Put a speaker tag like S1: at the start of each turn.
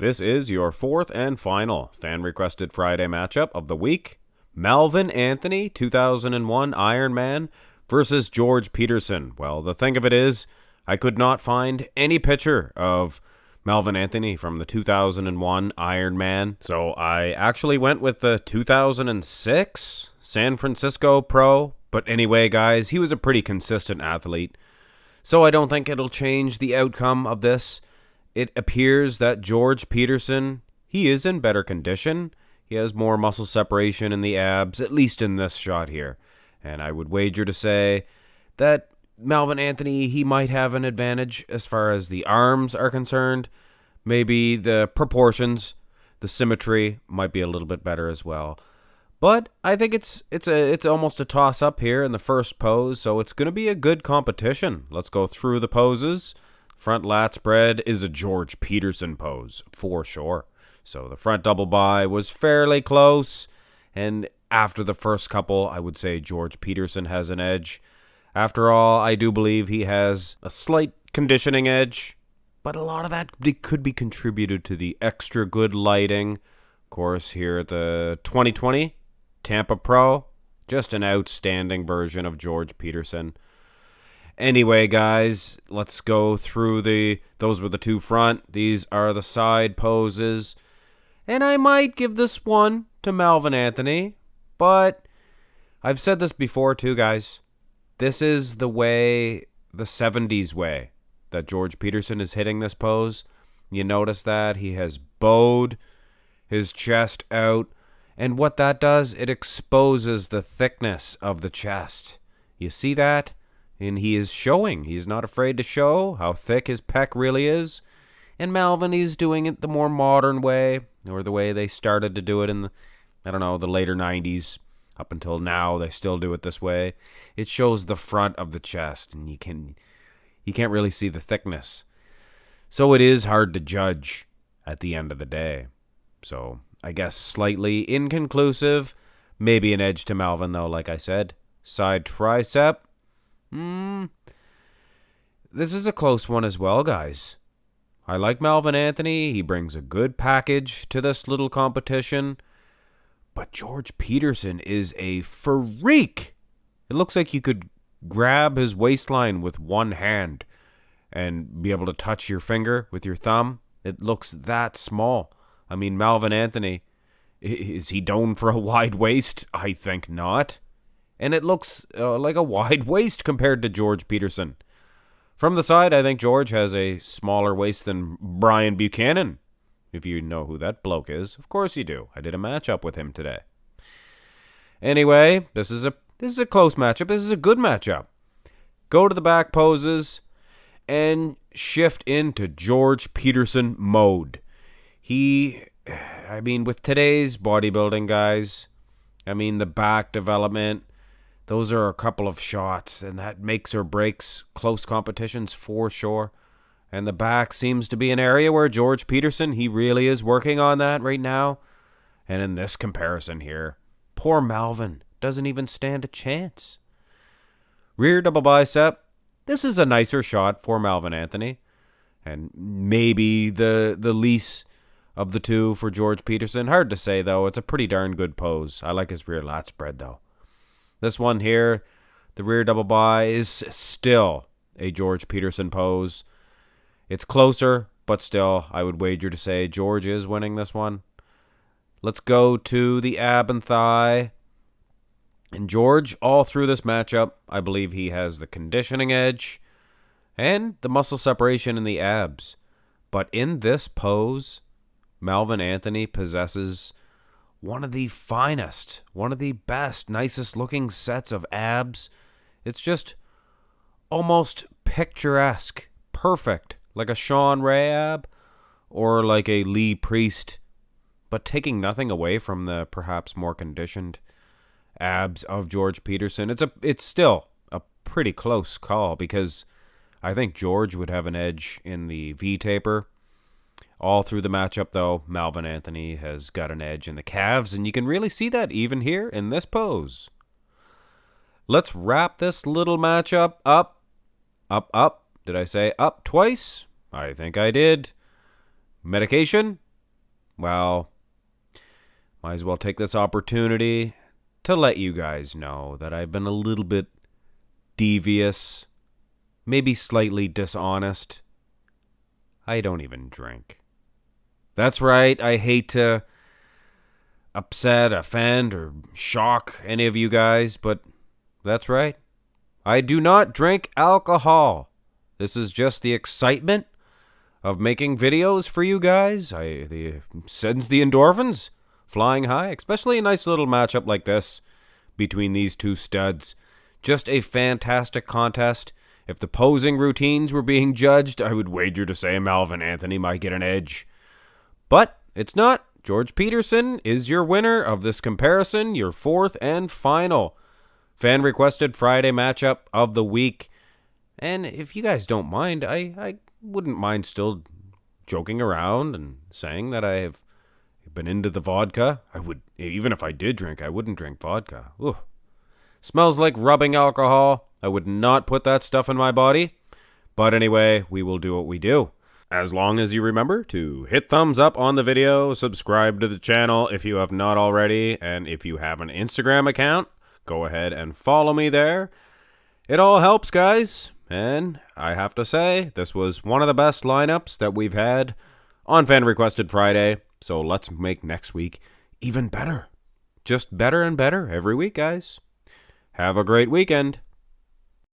S1: This is your fourth and final fan-requested Friday matchup of the week. Melvin Anthony, 2001 Ironman, versus George Peterson. Well, the thing of it is, I could not find any picture of Melvin Anthony from the 2001 Ironman, so I actually went with the 2006 San Francisco Pro. But anyway, guys, he was a pretty consistent athlete, so I don't think it'll change the outcome of this. It appears that George Peterson, he is in better condition. He has more muscle separation in the abs, at least in this shot here. And I would wager to say that Melvin Anthony, he might have an advantage as far as the arms are concerned. Maybe the proportions, the symmetry might be a little bit better as well. But I think it's almost a toss-up here in the first pose, so it's going to be a good competition. Let's go through the poses. Front lat spread is a George Peterson pose, for sure. So the front double bi was fairly close, and after the first couple, I would say George Peterson has an edge. After all, I do believe he has a slight conditioning edge, but a lot of that could be contributed to the extra good lighting. Of course, here at the 2020 Tampa Pro, just an outstanding version of George Peterson. Anyway, guys, let's go through those were the two front. These are the side poses. And I might give this one to Melvin Anthony, but I've said this before too, guys. This is the way, the 70s way, that George Peterson is hitting this pose. You notice that he has bowed his chest out, and what that does, it exposes the thickness of the chest. You see that? And he is showing. He's not afraid to show how thick his pec really is. And Melvin, he's doing it the more modern way, or the way they started to do it in the later 90s. Up until now, they still do it this way. It shows the front of the chest, and you can't really see the thickness. So it is hard to judge at the end of the day. So I guess slightly inconclusive. Maybe an edge to Melvin, though, like I said. Side tricep. This is a close one as well, guys. I like Melvin Anthony. He brings a good package to this little competition. But George Peterson is a freak. It looks like you could grab his waistline with one hand and be able to touch your finger with your thumb. It looks that small. I mean, Melvin Anthony, is he known for a wide waist? I think not. And it looks like a wide waist compared to George Peterson. From the side, I think George has a smaller waist than Brian Buchanan. If you know who that bloke is. Of course you do. I did a matchup with him today. Anyway, this is a close matchup. This is a good matchup. Go to the back poses and shift into George Peterson mode. With today's bodybuilding guys, the back development, those are a couple of shots, and that makes or breaks close competitions for sure. And the back seems to be an area where George Peterson, he really is working on that right now. And in this comparison here, poor Melvin doesn't even stand a chance. Rear double bicep, this is a nicer shot for Melvin Anthony. And maybe the least of the two for George Peterson. Hard to say, though. It's a pretty darn good pose. I like his rear lat spread, though. This one here, the rear double bi, is still a George Peterson pose. It's closer, but still, I would wager to say George is winning this one. Let's go to the ab and thigh. And George, all through this matchup, I believe he has the conditioning edge and the muscle separation in the abs. But in this pose, Melvin Anthony possesses one of the finest, one of the best, nicest looking sets of abs. It's just almost picturesque, perfect, like a Sean Ray ab or like a Lee Priest, but taking nothing away from the perhaps more conditioned abs of George Peterson. It's still a pretty close call because I think George would have an edge in the V-taper. All through the matchup, though, Melvin Anthony has got an edge in the calves, and you can really see that even here in this pose. Let's wrap this little matchup up. Up. Did I say up twice? I think I did. Medication? well, might as well take this opportunity to let you guys know that I've been a little bit devious, maybe slightly dishonest. I don't even drink. That's right, I hate to upset, offend, or shock any of you guys, but that's right. I do not drink alcohol. This is just the excitement of making videos for you guys. Sends the endorphins flying high, especially a nice little matchup like this between these two studs. Just a fantastic contest. If the posing routines were being judged, I would wager to say Melvin Anthony might get an edge. But it's not. George Peterson is your winner of this comparison, your fourth and final fan-requested Friday matchup of the week. And if you guys don't mind, I wouldn't mind still joking around and saying that I have been into the vodka. I would, even if I did drink, I wouldn't drink vodka. Ugh. Smells like rubbing alcohol. I would not put that stuff in my body. But anyway, we will do what we do. As long as you remember to hit thumbs up on the video, subscribe to the channel if you have not already, and if you have an Instagram account, go ahead and follow me there. It all helps, guys. And I have to say, this was one of the best lineups that we've had on Fan Requested Friday. So let's make next week even better. Just better and better every week, guys. Have a great weekend.